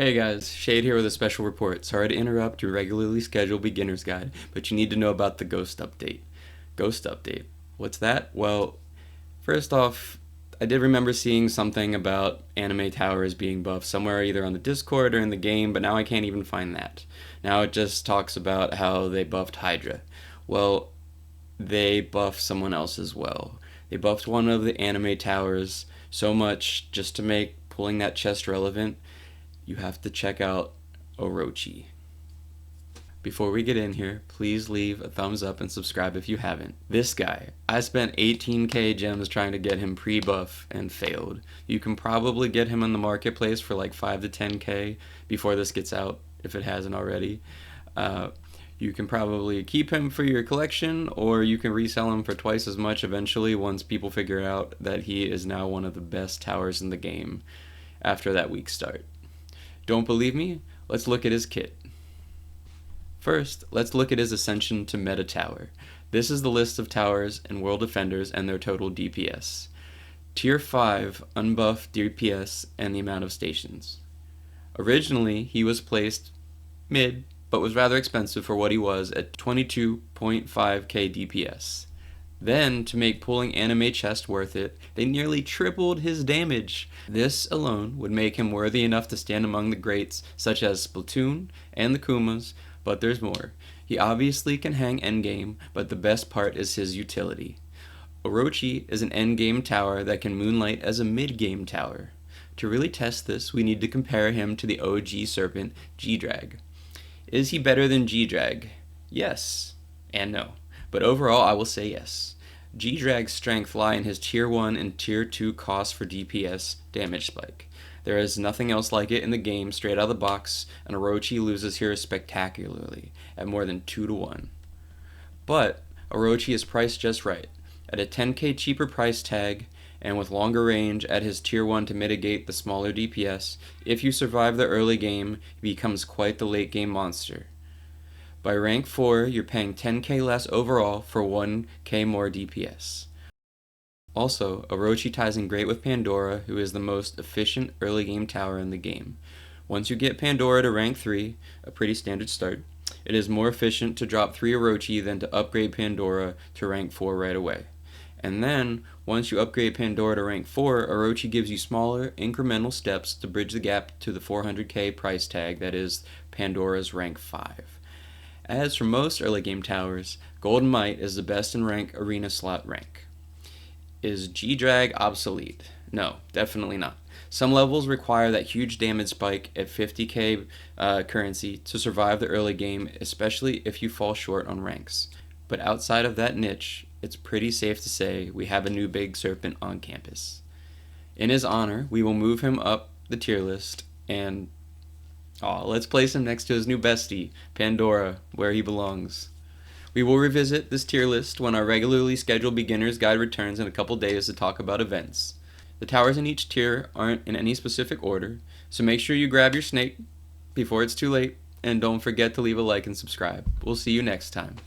Hey guys, Shade here with a special report. Sorry to interrupt your regularly scheduled beginner's guide, but you need to know about the Ghost Update. Ghost Update. What's that? Well, first off, I did remember seeing something about anime towers being buffed somewhere either on the Discord or in the game, but now I can't even find that. Now it just talks about how they buffed Hydra. Well, they buffed someone else as well. They buffed one of the anime towers so much just to make pulling that chest relevant. You have to check out Orochi. Before we get in here, please leave a thumbs up and subscribe if you haven't. This guy, I spent 18k gems trying to get him pre-buff and failed. You can probably get him in the marketplace for like 5 to 10k before this gets out, if it hasn't already. You can probably keep him for your collection, or you can resell him for twice as much eventually once people figure out that he is now one of the best towers in the game after that weak start. Don't believe me? Let's look at his kit. First, let's look at his ascension to Meta Tower. This is the list of towers and world defenders and their total DPS. Tier 5 unbuffed DPS and the amount of stations. Originally, he was placed mid, but was rather expensive for what he was at 22.5k DPS. Then, to make pulling anime chest worth it, they nearly tripled his damage. This alone would make him worthy enough to stand among the greats such as Splatoon and the Kumas, but there's more. He obviously can hang endgame, but the best part is his utility. Orochi is an endgame tower that can moonlight as a mid-game tower. To really test this, we need to compare him to the OG Serpent, G-Drag. Is he better than G-Drag? Yes and no. But overall, I will say yes. G-Drag's strength lie in his Tier 1 and Tier 2 cost for DPS damage spike. There is nothing else like it in the game straight out of the box, and Orochi loses here spectacularly, at more than 2 to 1. But Orochi is priced just right, at a 10k cheaper price tag, and with longer range at his Tier 1 to mitigate the smaller DPS. If you survive the early game, he becomes quite the late game monster. By rank 4, you're paying 10k less overall for 1k more DPS. Also, Orochi ties in great with Pandora, who is the most efficient early game tower in the game. Once you get Pandora to rank 3, a pretty standard start, it is more efficient to drop 3 Orochi than to upgrade Pandora to rank 4 right away. And then, once you upgrade Pandora to rank 4, Orochi gives you smaller, incremental steps to bridge the gap to the 400k price tag that is Pandora's rank 5. As for most early game towers, Golden Might is the best in rank arena slot rank. Is G-Drag obsolete? No, definitely not. Some levels require that huge damage spike at 50k currency to survive the early game, especially if you fall short on ranks. But outside of that niche, it's pretty safe to say we have a new big serpent on campus. In his honor, we will move him up the tier list and let's place him next to his new bestie, Pandora, where he belongs. We will revisit this tier list when our regularly scheduled beginner's guide returns in a couple days to talk about events. The towers in each tier aren't in any specific order, so make sure you grab your snake before it's too late, and don't forget to leave a like and subscribe. We'll see you next time.